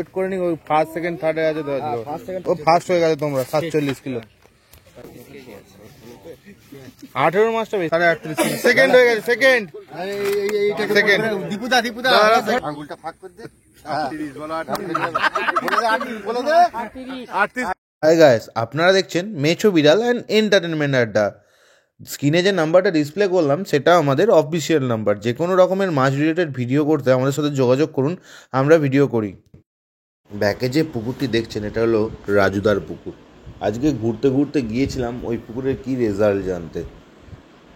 Wait করে নি, ওই ফার্স্ট সেকেন্ড থার্ডে আছে তো, ও ফার্স্ট হয়ে গেছে তোমরা 47 কিলো। 18 মাসটা বেশি, 38 কিলো সেকেন্ড হয়ে গেছে, সেকেন্ড সেকেন্ড। দীপুদা আঙ্গুলটা ফাঁক করে দে। 38 বলো, 38 বলে দে, 38। হাই গাইস, আপনারা দেখছেন মেছো বিড়াল অ্যান্ড এন্টারটেনমেন্ট আড্ডা। স্ক্রিনে যে নাম্বারটা ডিসপ্লে করলাম সেটা আমাদের অফিসিয়াল নাম্বার। যে কোনো রকমের মাছ রিলেটেড ভিডিও করতে আমাদের সাথে যোগাযোগ করুন, আমরা ভিডিও করি। ব্যাকে যে পুকুরটি দেখছেন এটা হলো রাজুদার পুকুর। আজকে ঘুরতে ঘুরতে গিয়েছিলাম ওই পুকুরের কী রেজাল্ট জানতে।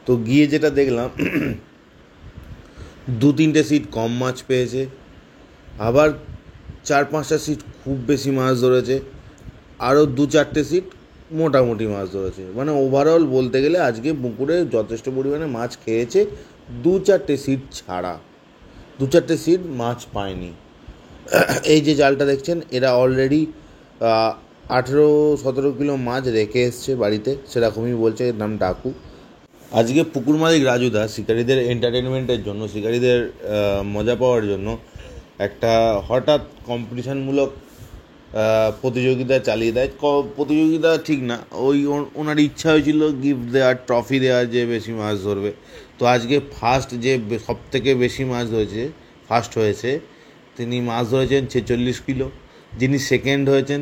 তো গিয়ে যেটা দেখলাম, 2-3টে সিট কম মাছ পেয়েছে, আবার 4-5টা সিট খুব বেশি মাছ ধরেছে, আরও 2-4টে সিট মোটামুটি মাছ ধরেছে। মানে ওভারঅল বলতে গেলে আজকে পুকুরে যথেষ্ট পরিমাণে মাছ খেয়েছে, 2-4টে সিট ছাড়া। 2-4টে সিট মাছ পায়নি। এই যে জালটা দেখছেন, এরা অলরেডি 18-17 কিলো মাছ রেখে এসছে বাড়িতে, সেরকমই বলছে। এর নাম ডাকু। আজকে পুকুর মালিক রাজুদা শিকারীদের এন্টারটেনমেন্টের জন্য, শিকারীদের মজা পাওয়ার জন্য একটা হঠাৎ কম্পিটিশানমূলক প্রতিযোগিতা চালিয়ে দেয়। প্রতিযোগিতা ঠিক না, ওই ওনার ইচ্ছা হয়েছিল গিফট দেওয়ার, ট্রফি দেওয়ার, যে বেশি মাছ ধরবে। তো আজকে ফার্স্ট যে সব থেকে বেশি মাছ ধরেছে, ফার্স্ট হয়েছে, তিনি মাছ ধরেছেন 46 কিলো। যিনি সেকেন্ড হয়েছেন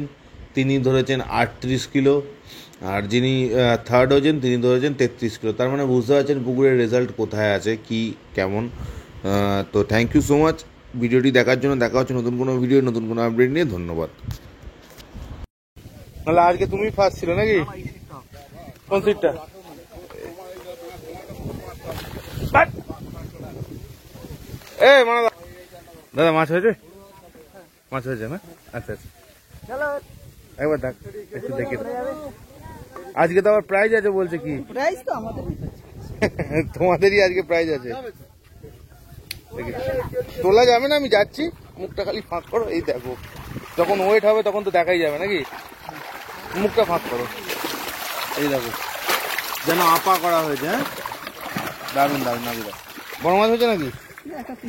তিনি ধরেছেন 38 কিলো, আর যিনি থার্ড হয়েছেন তিনি ধরেছেন 33 কিলো। তার মানে বুঝতে পারছেন পুকুরের রেজাল্ট কোথায় আছে, কি কেমন। তো থ্যাংক ইউ সো মাচ ভিডিওটি দেখার জন্য। দেখা হচ্ছে নতুন কোনো ভিডিও, নতুন কোনো আপডেট নিয়ে। ধন্যবাদ। তাহলে আজকে তুমি ফার্স্ট ছিল নাকি? কোন সিটটা? এই মানা দাদা, মাছ হয়েছে? মাছ হয়েছে না? আচ্ছা আচ্ছা, একবার দেখ, একটু দেখে। আজকে তো আবার প্রাইজ আছে বলছে। কি প্রাইজ? তো তোমাদেরই আজকে প্রাইজ আছে। তোলা যাবে না, আমি যাচ্ছি, মুখটা খালি ফাঁক করো। এই দেখো, যখন ওয়েট হবে তখন তো দেখাই যাবে নাকি। মুখটা ফাঁক করো, এই দেখো যেন আপা করা হয়েছে। হ্যাঁ, দারুন দারুন। নাকি বড় মাছ হয়েছে নাকি?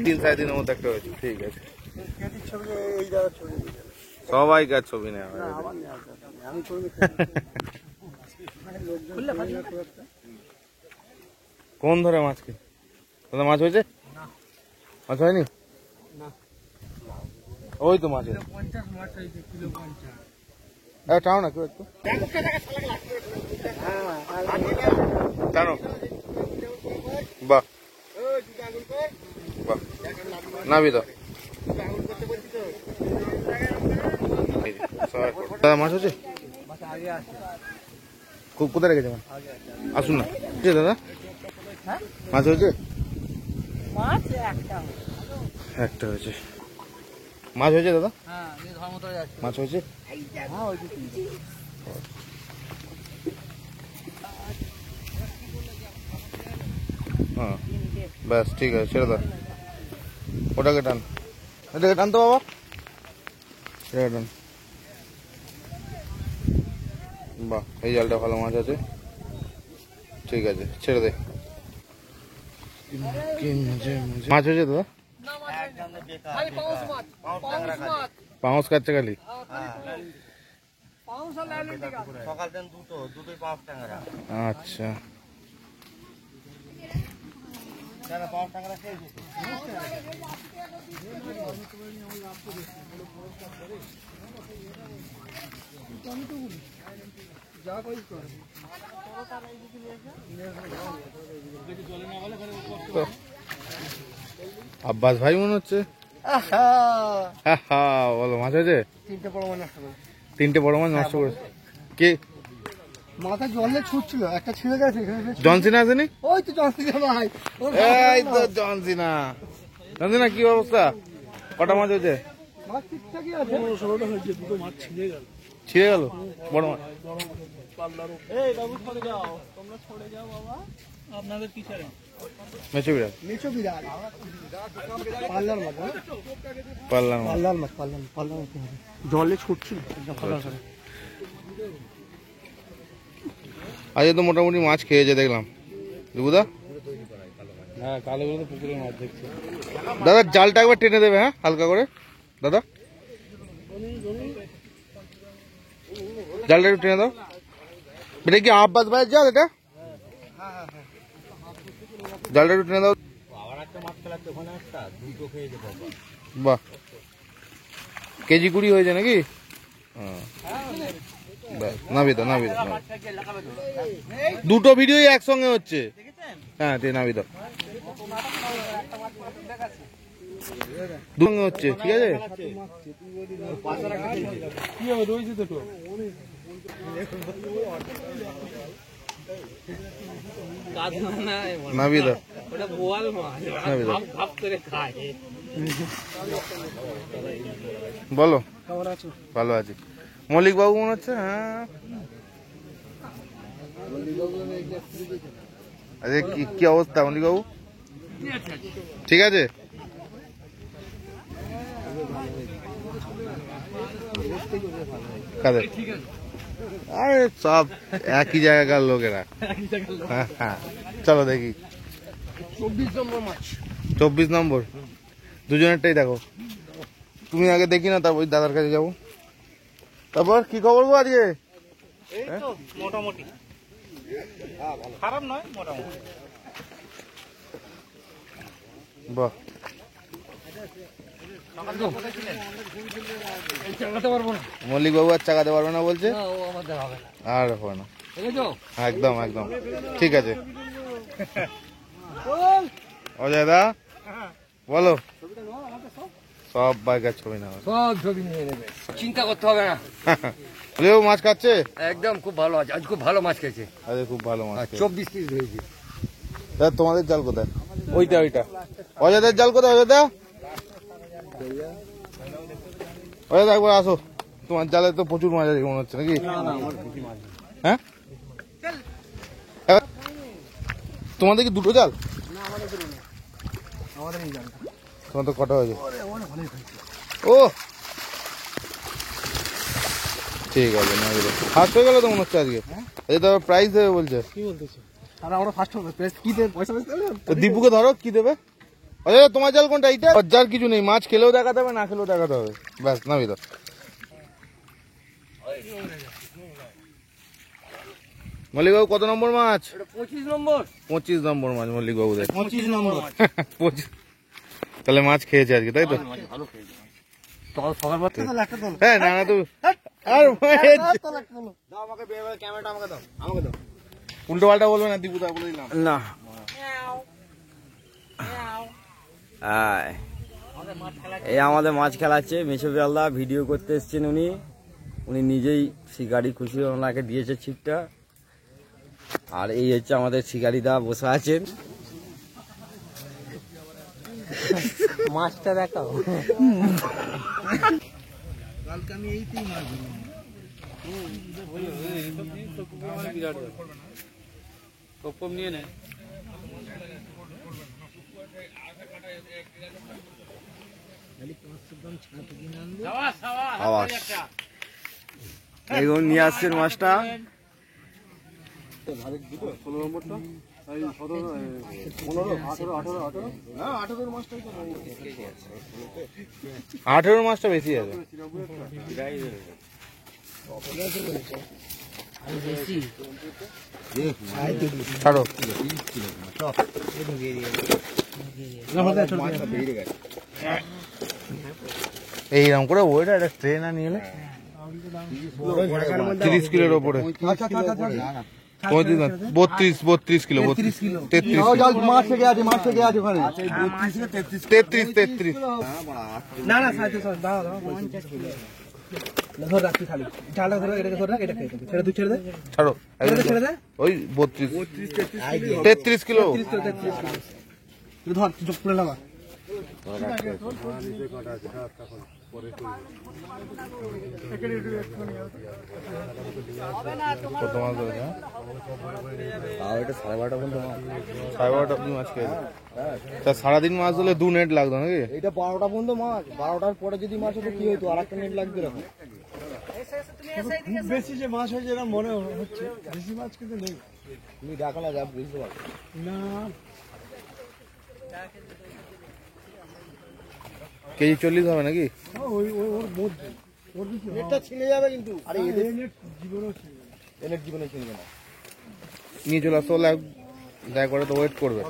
3-3.5 মতো একটা হয়েছে। ঠিক আছে, সবাইকার ছবি নেওয়া। কোন ধরে মাছকে? দাদা মাছ হয়েছে? মাছ হয়নি? ওই তো মাছ টাও না কেউ একটু টানো। বাহ বাহ, নাবি তো। দাদা মাছ হচ্ছে? কোথায় রেখেছে? আসুন না দাদা, মাছ হয়েছে? একটা হয়েছে। মাছ হয়েছে দাদা? মাছ হয়েছে? হ্যাঁ ব্যাস, ঠিক আছে, ছেড়ে দাও। ওটাকে টান, এটাকে টান তো বাবা, এটাকে টান। বাহ, এই জালটা ভালো মাছ আছে। ঠিক আছে, ছেড়ে দে। মাছ হয়েছে দাদা? পাউস কাটছে খালি। আচ্ছা, আব্বাস ভাই মনে হচ্ছে। বলো, মাছ হয়েছে? 3টে বড় মাছ নষ্ট করেছে। কে? মাথা জলে ছুটছিল, একটা ছিঁড়ে গেছে। জনসিনা আসেনি? ওই তো জনসিনা ভাই, এই তো জনসিনা। জনসিনা কি অবস্থা? কটা মাছ হয়েছে? মাছ ঠিকঠাকই আছে, 16টা হয়েছে। দুটো মাছ ছিঁড়ে গেল। ছিঁড়ে গেল বড় মাছ? এই বাবু সরে যাও, তোমরা সরে যাও বাবা, আপনাদের কি ছেড়ে। মেছো বিড়াল, মেছো বিড়াল, পাল্লার মাছ, পাল্লার মাছ, পাল্লার মাছ, পাল্লার মাছ জলে ছুটছিল। আজকে তো মোটামুটি মাছ খেয়েছে দেখলাম। বুদা, হ্যাঁ কালো করে তো পুকুরে মাছ দেখছে। দাদা জালটা একবার টেনে দেবে, হ্যাঁ হালকা করে দাদা। জালটা একটু টেনে দাও। এটা কি আব্বাস ভাইয়ের জাল? এটা জালটা একটু টেনে দাও। বাহ, কেজি 20 হয়েছে নাকি? নাবি দাও, নাবি দাও। দুটো ভিডিওই একসঙ্গে হচ্ছে। হ্যাঁ, নাবি দাও। দুটো হচ্ছে, ঠিক আছে। নাবি দাও, নাবি দাও। বলো, ভালো আছি। মল্লিক বাবু মনে হচ্ছে। হ্যাঁ, আরে কি অবস্থা মল্লিক বাবু? ঠিক আছে। আরে সব একই জায়গাকার লোকেরা। হ্যাঁ, চলো দেখি। 24 নম্বর দুজনেরটাই দেখো। তুমি আগে দেখি না, তারপর ওই দাদার কাছে যাবো। তারপর কি খবর গো আজকে? মোটামুটি খারাপ নয়, মোটামুটি। বাহ, মল্লিক বাবু আর চাকাতে পারবে না বলছে। আর হবে না, একদম একদম ঠিক আছে। অজয় দা বলো। সব বাইকের ছবি না, সব ছবি নিয়ে নেবে, চিন্তা করতে হবে না। মাছ খাচ্ছে একদম খুব ভালো আছে, আজ খুব ভালো মাছ খেয়েছে। আরে খুব ভালো মাছ। 24 পিস হয়েছে। তোমাদের জাল কোথায়? ওইটা ওইটা। অজয়দের জাল কোথায়? অজয়দা, অজয়দা একবার আসো। তোমার জালে তো প্রচুর মাছ আছে মনে হচ্ছে নাকি? হ্যাঁ, তোমাদের কি দুটো জাল? তোমার তো কটা হয়েছে? ও ঠিক আছে, ফার্স্ট হয়ে গেল তো মনে হচ্ছে আজকে। এই তো প্রাইজ দেবে বলছে। কি বলতেছে? দীপুকে ধরো, কি দেবে? আচ্ছা, তোমার জাল কোনটা? এইটা? যার কিছু নেই, মাছ খেলেও দেখাতে হবে, না খেলেও দেখাতে হবে। ব্যাস, নামি দাও। মল্লিক বাবু কত নম্বর মাছ? 25 নম্বর। 25 নম্বর মাছ মল্লিক বাবু দেখ। 25 নম্বর। তাহলে মাছ খেয়েছে আজকে, তাই তো? হ্যাঁ, না না তো উল্টো পাল্টা বলবে না, দীপু দা বলে দিলাম না। এই আমাদের মাছ খেলাচ্ছে মেছো বিড়ালদা, ভিডিও করতে এসছেন উনি। উনি নিজেই শিকারি, খুশি ওনাকে দিয়েছে ছিপটা। আর এই হচ্ছে আমাদের শিকারিদা বসে আছেন। মাছটা দেখাও। নিয়ে নেয় এখন নিয়ে আসছেন মাছটা। 18 মাছটা বেশি আছে। ছাড়ো, এইরকম করে ওইটা একটা ট্রেন নিয়ে এলে 30 কিলোর ওপরে। 32 কিলো, 33 কিলো। 33। না না, ছাড়ো, ওই 33 কিলো। কত মাছ ধরেছে? 12:30 পর্যন্ত। 12:30 মাছ খেয়েছে। তা সারাদিন মাছ ধরলে 2 নেট লাগতো নাকি? এটা 12টা পর্যন্ত মাছ, 12টার পরে যদি মাছ হতো কি হতো? আর একটা নেট লাগবে এরকম। বেশি যে মাছ হয়েছে এরকম মনে হচ্ছে, বেশি মাছ কিন্তু নেই। তুমি দেখো না, যা বুঝতে পারো না। কেজি 40 হবে নাকি? নেটটা ছিঁড়ে যাবে কিন্তু। আরে এদের এদের জীবনে ছিঁড়বে না। নিয়ে চলে আসো, দেখা করে তো ওয়েট করবে।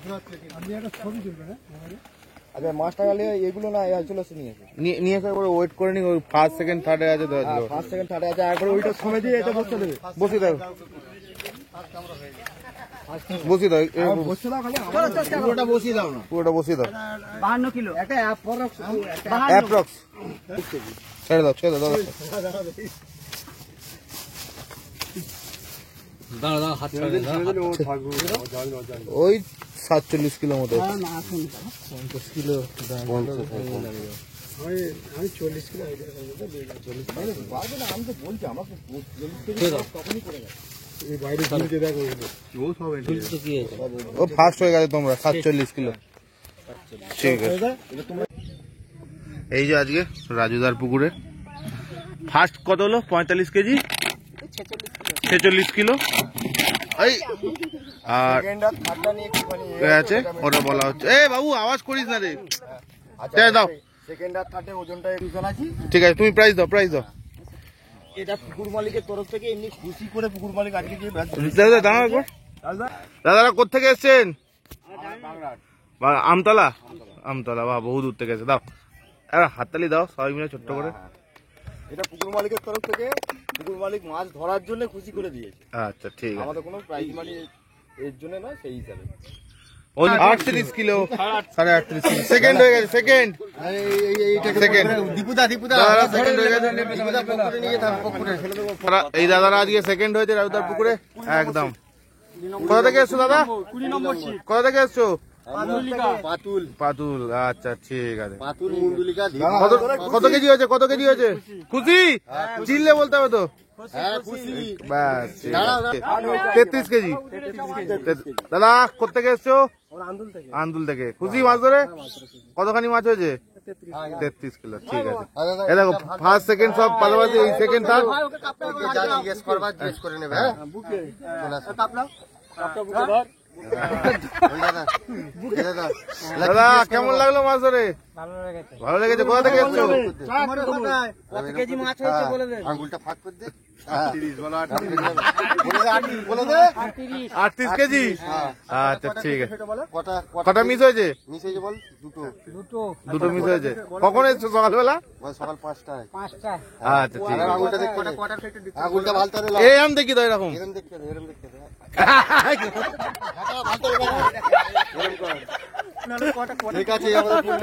আচ্ছা মাছটা গেলে এগুলো না চলে আসে নিয়ে আসে। নিয়ে এসে করে ওয়েট করে নি, ওই ফার্স্ট সেকেন্ড থার্ডে আছে তো। ফার্স্ট সেকেন্ড থার্ডে আছে, একবার ওইটা সময় দিয়ে এটা বসতে দেবে। বসিয়ে দাও, বসিয়ে দাও, বসতে দাও খালি, পুরোটা বসিয়ে দাও না। পুরোটা বসিয়ে দাও। 52 কিলো একটা অ্যাপ্রক্স ছেড়ে দাও, ছেড়ে দাও। ওই 47 কিলো মতো। আমি 40 কিলো পারবে না। আমি তো বলছি আমাকে তখনই করে গেছে। এই বাইরে ঘুরতে দেখো ও সব ও ফার্স্ট হয়ে গেছে তোমরা 47 কিলো। ঠিক আছে, এই যে আজকে রাজুদার পুকুরে ফার্স্ট কত হলো? 45 কেজি, 46 কিলো। এই আর আছে ওটা বলা হচ্ছে। এ বাবু আওয়াজ করিস না রে। দাও সেকেন্ড আর থার্ডে ওজনটা একটু আছি। ঠিক আছে, তুমি প্রাইস দাও, প্রাইস দাও। এটা পুকুর মালিকের তরফ থেকে এমনি খুশি করে পুকুর মালিক আজকে দিয়ে দাদারা কোথেকে এসছেন? আমতলা। আমতলা, বাহ বহু দূর থেকে এসে। দাও হাততালি দাও সবাই মিলে ছোট্ট করে। এটা পুকুর মালিকের তরফ থেকে, পুকুর মালিক মাছ ধরার জন্য খুশি করে দিয়েছে। আচ্ছা ঠিক আছে, আমাদের কোনো প্রাইজ মানি এর জন্য নয়, সেই হিসাবে। 38 কিলো, 38.5 কিলো। সেকেন্ড হয়ে গেছে, সেকেন্ড। সেকেন্ড দীপুদা দাদারা সেকেন্ড হয়ে গেছে। এই দাদারা আজকে সেকেন্ড হয়েছে রাজুদার পুকুরে একদম। কোথা থেকে এসছো দাদা? 20 নম্বর সিট কোথা থেকে এসছো? পাতুল পাতুল। আচ্ছা ঠিক আছে। পাতুল মুন্ডুলিকা। কত কেজি হয়েছে? কত কেজি হয়েছে? খুশি? চিল্লে বলতে হবে তো। হ্যাঁ খুশি। ব্যাস 33 কেজি। দাদা কোথেকে এসছো? আন্দুল থেকে। খুশি মাছ ধরে? কতখানি মাছ হয়েছে? 33 কিলো। ঠিক আছে, এ দেখো ফার্স্ট সেকেন্ড সব পাশাপাশি। এই সেকেন্ড থার্ড জিজ্ঞেস করবা, জিজ্ঞেস করে নেবে। দাদা কেমন লাগলো মাছ ধরে? ভালো লেগেছে। কোথা থেকে এসছো? কত কেজি মাছ হয়েছে বলে দে। আঙ্গুলটা ফাঁক করে দে। 38 কেজি। আচ্ছা ঠিক আছে। কটা কটা মিস হয়েছে? মিস হয়েছে বল? দুটো মিস হয়েছে। কখন এসছো? সকালবেলা? সকাল 5টায়। আচ্ছা ঠিক আছে। আঙুলটা দেখতে দে। আঙুলটা ভালতে দে। এই আম দেখি তো এরকম। এরম দেখতে দে, এরম দেখতে দে। ঠিক আছে আমাদের ফুল